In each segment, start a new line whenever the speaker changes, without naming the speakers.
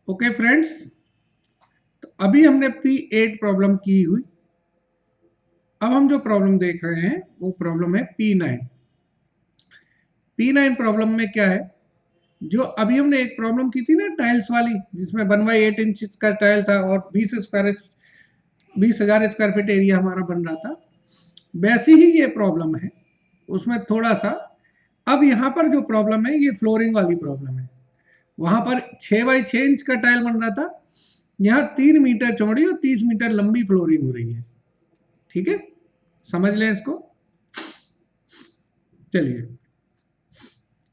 Okay friends, तो अभी हमने P8 प्रॉब्लम की हुई। अब हम जो प्रॉब्लम देख रहे हैं वो प्रॉब्लम है P9। P9 प्रॉब्लम में क्या है, जो अभी हमने एक प्रॉब्लम की थी ना टाइल्स वाली, जिसमें 1/8 इंच का टाइल था और 20,000 स्क्वायर फीट एरिया हमारा बन रहा था, वैसी ही ये प्रॉब्लम है। उसमें थोड़ा सा अब यहाँ पर जो प्रॉब्लम है ये फ्लोरिंग वाली प्रॉब्लम है। वहां पर 6x6 इंच का टाइल बन रहा था, यहाँ 3 मीटर चौड़ी और 30 मीटर लंबी फ्लोरिंग हो रही है। ठीक है, समझ लें इसको। चलिए,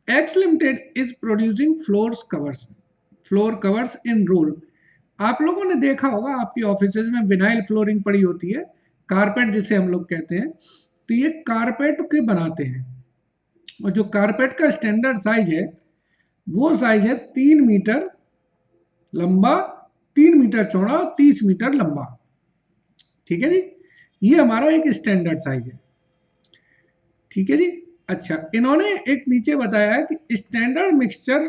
X limited is producing floor covers in roll. आप लोगों ने देखा होगा आपकी ऑफिसेज में विनाइल फ्लोरिंग पड़ी होती है, कारपेट जिसे हम लोग कहते हैं। तो ये कारपेट के बनाते हैं, और जो कारपेट का स्टैंडर्ड साइज है वो साइज है 3 मीटर लंबा, 3 मीटर चौड़ा और 30 मीटर लंबा। ठीक है जी, ये हमारा एक स्टैंडर्ड साइज है। ठीक है जी। अच्छा, इन्होंने एक नीचे बताया है कि standard mixture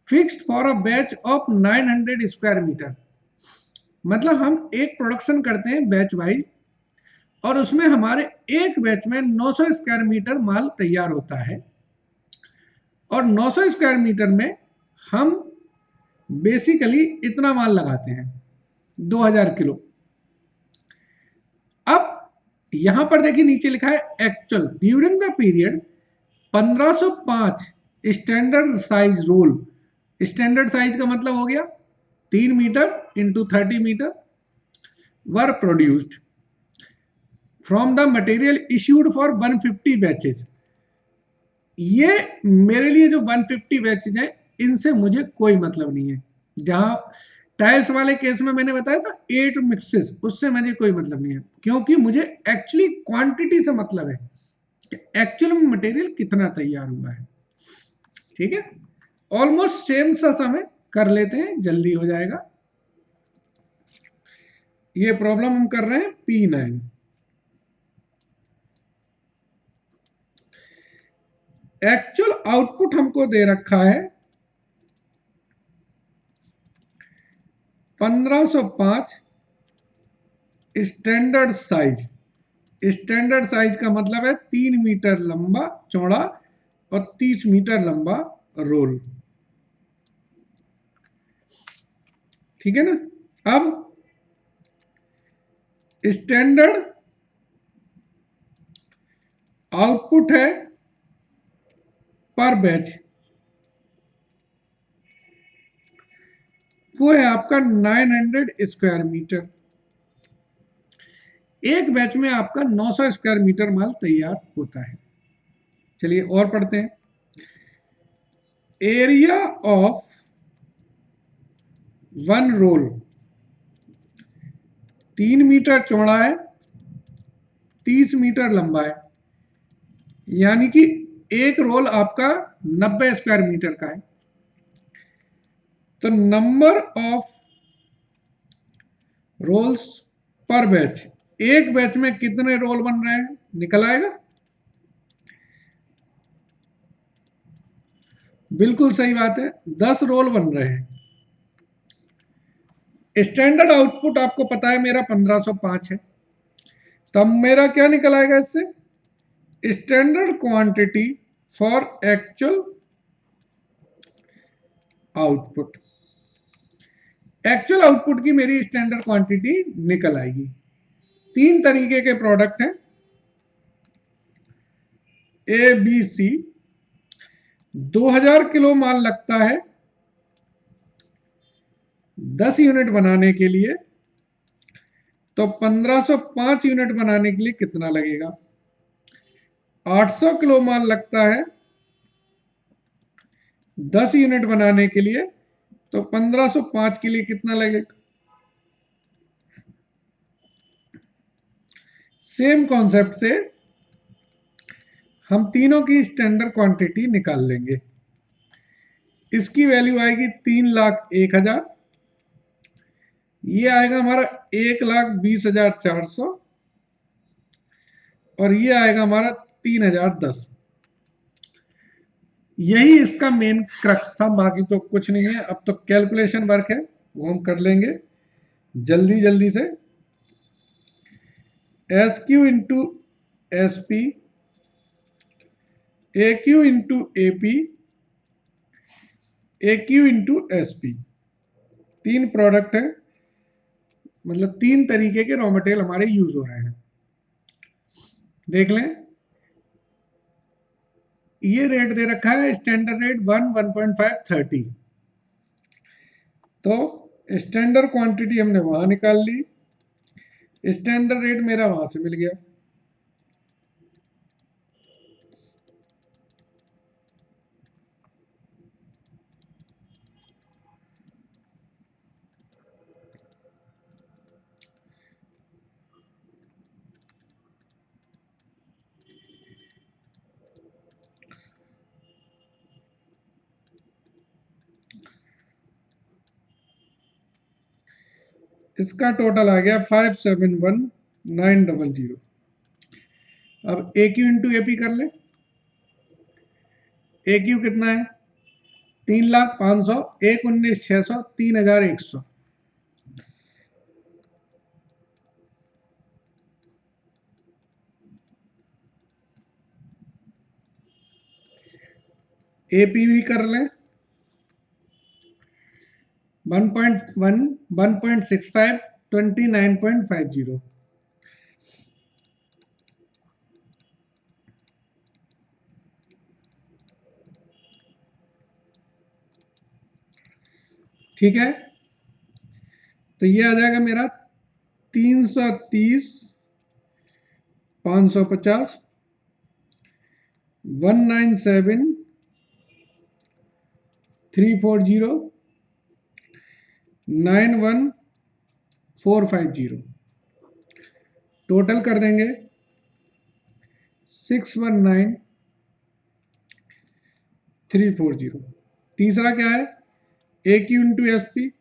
fixed for a batch of 900 square metre. मतलब हम एक प्रोडक्शन करते हैं बैच वाइज, और उसमें हमारे एक बैच में 900 स्क्वायर मीटर माल तैयार होता है, और 900 स्क्वायर मीटर में हम बेसिकली इतना माल लगाते हैं, 2000 किलो। अब यहां पर देखिए नीचे लिखा है actual during the period 1505 standard size roll. Standard size का मतलब हो गया 3 metre into 30 metre were produced from the material issued for 150 batches. ये मेरे लिए जो 150 बैचेज है इनसे मुझे कोई मतलब नहीं है। जहां टाइल्स वाले केस में मैंने बताया था 8 मिक्सेस, उससे मुझे कोई मतलब नहीं है, क्योंकि मुझे एक्चुअली क्वांटिटी से मतलब है कि एक्चुअल में मटेरियल कितना तैयार हुआ है। ठीक है, ऑलमोस्ट सेम सा समय कर लेते हैं, जल्दी हो जाएगा। ये प्रॉब्लम हम कर रहे हैं P9। एक्चुअल आउटपुट हमको दे रखा है 1505 स्टैंडर्ड साइज। स्टैंडर्ड साइज का मतलब है 3 मीटर लंबा चौड़ा और 30 मीटर लंबा रोल। ठीक है ना। अब स्टैंडर्ड आउटपुट है पर बैच, वो है आपका 900 स्क्वायर मीटर। एक बैच में आपका 900 स्क्वायर मीटर माल तैयार होता है। चलिए और पढ़ते हैं। Area of one roll 3 metre चौड़ा है, 30 मीटर लंबा है, यानी कि एक रोल आपका 90 स्क्वायर मीटर का है। तो नंबर ऑफ रोल्स पर बैच, एक बैच में कितने रोल बन रहे हैं निकल आएगा। बिल्कुल सही बात है, 10 रोल बन रहे हैं। स्टैंडर्ड आउटपुट आपको पता है मेरा 1505 है, तब मेरा क्या निकल आएगा इससे, standard quantity for actual output. Actual output की मेरी स्टैंडर्ड क्वांटिटी निकल आएगी। 3 तरीके के प्रोडक्ट हैं ए बी सी। 2000 किलो माल लगता है 10 यूनिट बनाने के लिए, तो 1505 यूनिट बनाने के लिए कितना लगेगा। 800 किलो माल लगता है 10 यूनिट बनाने के लिए, तो 1505 के लिए कितना लगेगा। सेम कॉन्सेप्ट से हम तीनों की स्टैंडर्ड क्वांटिटी निकाल लेंगे। इसकी वैल्यू आएगी 3,01,000, ये आएगा हमारा 1,20,400, और ये आएगा हमारा 3,010। यही इसका मेन क्रक्स था, बाकी तो कुछ नहीं है। अब तो कैलकुलेशन वर्क है, वो हम कर लेंगे जल्दी जल्दी से। S Q into S P, A Q into A P, A Q into S P, तीन प्रोडक्ट है, मतलब तीन तरीके के रॉ मटेरियल हमारे यूज हो रहे हैं। देख लें, ये रेट दे रखा है स्टैंडर्ड रेट 1.5 30। तो स्टैंडर्ड क्वांटिटी हमने वहां निकाल ली, स्टैंडर्ड रेट मेरा वहां से मिल गया। इसका टोटल आ गया 571900। अब ए क्यू इंटू ए पी कर ले। ए क्यू कितना है? 3,05,000, 1,19,600, 3,100। ए पी भी कर लें, 1.1, 1.65, 29.50। ठीक है, तो ये आ जाएगा मेरा 330, 550, 197, 340, 91450। टोटल कर देंगे 619,340। तीसरा क्या है? ए क्यू इंटू एस पी,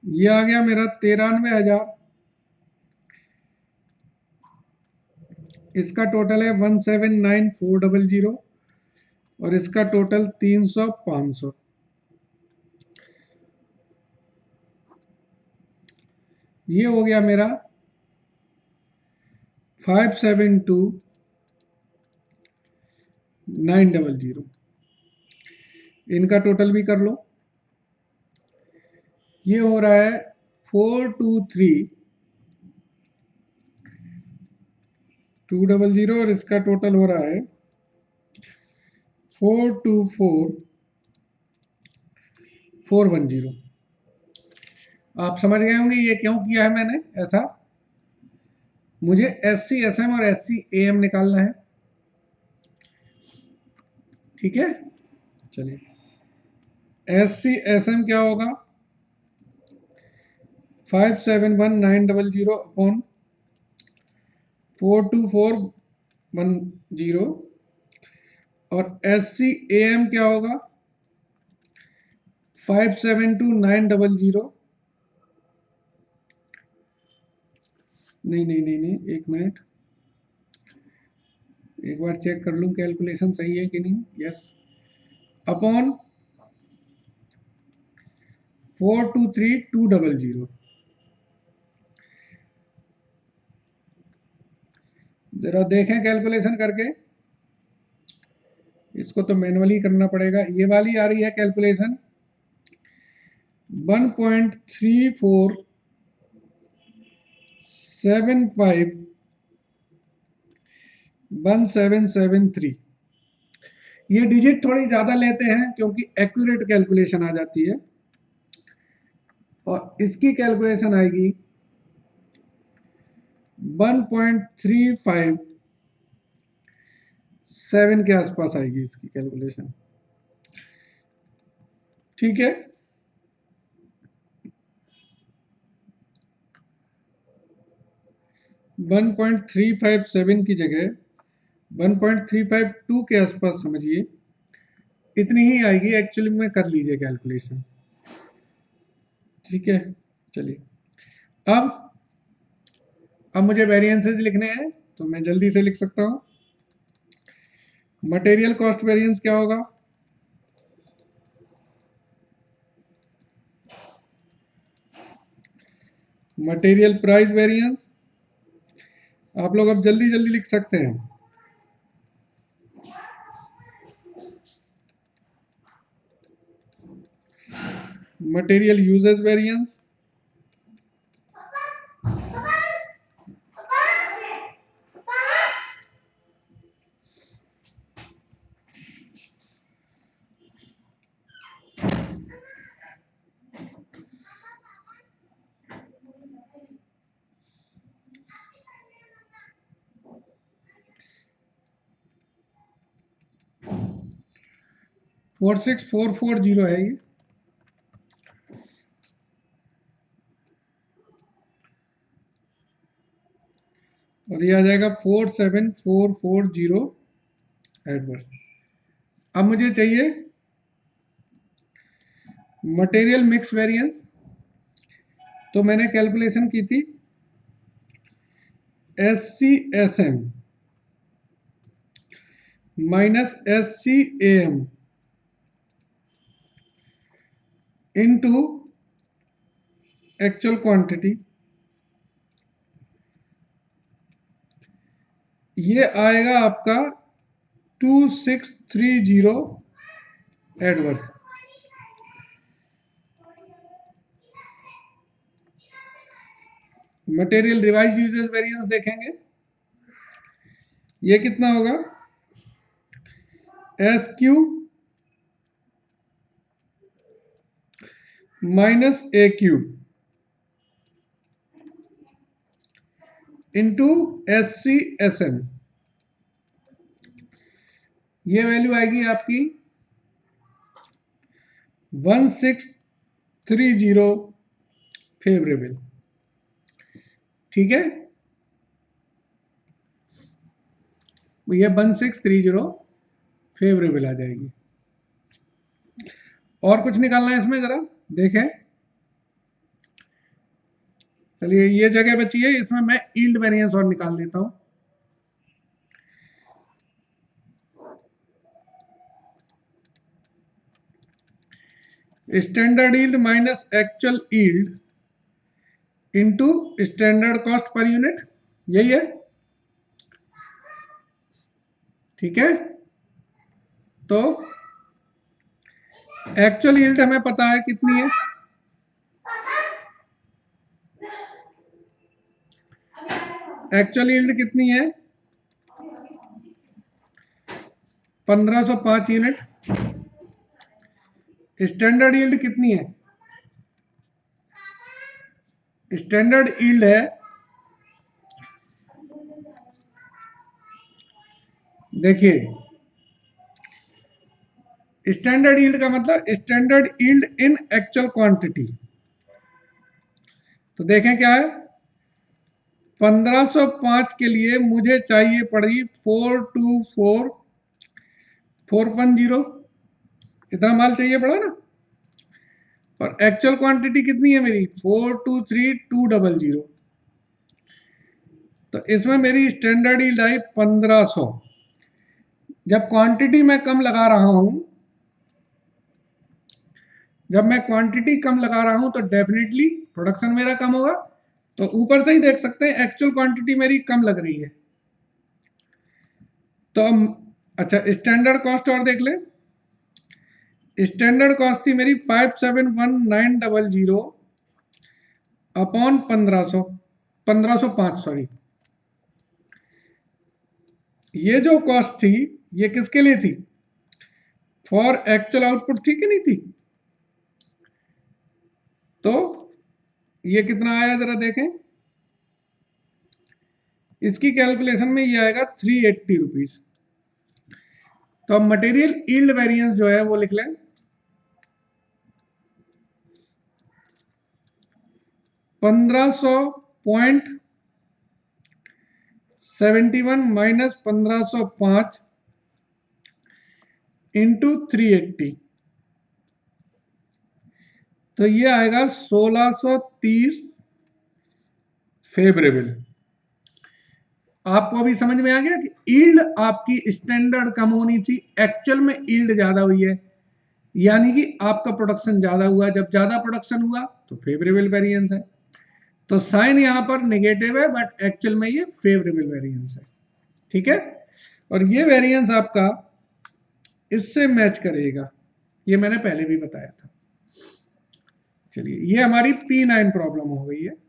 ये आ गया मेरा 93,000। इसका टोटल है 179,400 और इसका टोटल 300, 500। ये हो गया मेरा 572,900। इनका टोटल भी कर लो। ये हो रहा है 423,200 और इसका टोटल हो रहा है 424,410। आप समझ गए होंगे ये क्यों किया है मैंने ऐसा। मुझे एस सी एस एम और एस सी ए एम निकालना है। ठीक है, चलिए एस सी एस एम क्या होगा? 571,900 अपॉन 424,110। और एस सी ए एम क्या होगा? 572,900। नहीं नहीं नहीं नहीं, एक मिनट, एक बार चेक कर लूं कैलकुलेशन सही है कि नहीं। Yes, upon 423,200। जरा देखें कैलकुलेशन करके, इसको तो मैनुअली करना पड़ेगा। ये वाली आ रही है कैलकुलेशन 1.34751773। ये डिजिट थोड़ी ज्यादा लेते हैं क्योंकि एक्यूरेट कैलकुलेशन आ जाती है, और इसकी कैलकुलेशन आएगी 1.357 के आसपास आएगी इसकी कैलकुलेशन। ठीक है, 1.357 की जगह 1.352 के आसपास समझिए, इतनी ही आएगी एक्चुअली में। कर लीजिए कैलकुलेशन। ठीक है, चलिए। अब मुझे वेरिएंसेस लिखने हैं, तो मैं जल्दी से लिख सकता हूं। मटेरियल कॉस्ट वेरिएंस क्या होगा? Material price variance. आप लोग अब जल्दी जल्दी लिख सकते हैं। Material usages variance. फोर 6440 है ये। और ये आ जाएगा 47440 एडवर्स। अब मुझे चाहिए मटेरियल मिक्स वेरिएंस। तो मैंने कैलकुलेशन की थी SCSM minus SCAM into actual quantity. ये आएगा आपका 2630 adverse. Material revise uses variance देखेंगे, ये कितना होगा? SQ minus AQ into SCSM। ये वैल्यू आएगी आपकी 1630 फेवरेबल। ठीक है, ये 1630 फेवरेबल आ जाएगी। और कुछ निकालना है इसमें, जरा देखें। चलिए, ये जगह बची है, इसमें मैं यील्ड वेरिएंस और निकाल देता हूं। Standard yield minus actual yield into standard cost per unit, यही है। ठीक है, तो एक्चुअल यील्ड हमें पता है कितनी है। एक्चुअल यील्ड कितनी है? 1505 यूनिट। स्टैंडर्ड यील्ड कितनी है? स्टैंडर्ड यील्ड है, देखिए, स्टैंडर्ड यील्ड का मतलब standard yield in actual quantity. तो देखें क्या है, 1505 के लिए मुझे चाहिए पड़ी 424410। इतना माल चाहिए पड़ा ना। और एक्चुअल क्वांटिटी कितनी है मेरी? 423200। तो इसमें मेरी स्टैंडर्ड यील्ड आई 1500। जब क्वांटिटी मैं कम लगा रहा हूं, जब मैं क्वांटिटी कम लगा रहा हूं तो डेफिनेटली प्रोडक्शन मेरा कम होगा। तो ऊपर से ही देख सकते हैं एक्चुअल क्वांटिटी मेरी कम लग रही है। तो अच्छा, स्टैंडर्ड कॉस्ट और देख लें। स्टैंडर्ड कॉस्ट थी मेरी 571900 अपॉन 1505, सॉरी। ये जो कॉस्ट थी, ये किसके लिए थी? फॉर एक्चुअल आउटपुट थी कि नहीं थी? तो ये कितना आया जरा देखें। इसकी कैलकुलेशन में ये आएगा 380 रुपीज। तो अब मटेरियल यील्ड वेरिएंस जो है वो लिख लें। 1500.71 माइनस 1505 इंटू 380। तो ये आएगा 1630 फेवरेबल। आपको अभी समझ में आ गया कि यील्ड आपकी स्टैंडर्ड कम होनी थी, एक्चुअल में यील्ड ज्यादा हुई है, यानी कि आपका प्रोडक्शन ज्यादा हुआ। जब ज्यादा प्रोडक्शन हुआ तो फेवरेबल वेरिएंस है। तो साइन यहां पर नेगेटिव है बट एक्चुअल में ये फेवरेबल वेरिएंस है। ठीक है, और ये वेरिएंस आपका इससे मैच करेगा, ये मैंने पहले भी बताया था। चलिए, ये हमारी P9 प्रॉब्लम हो गई है।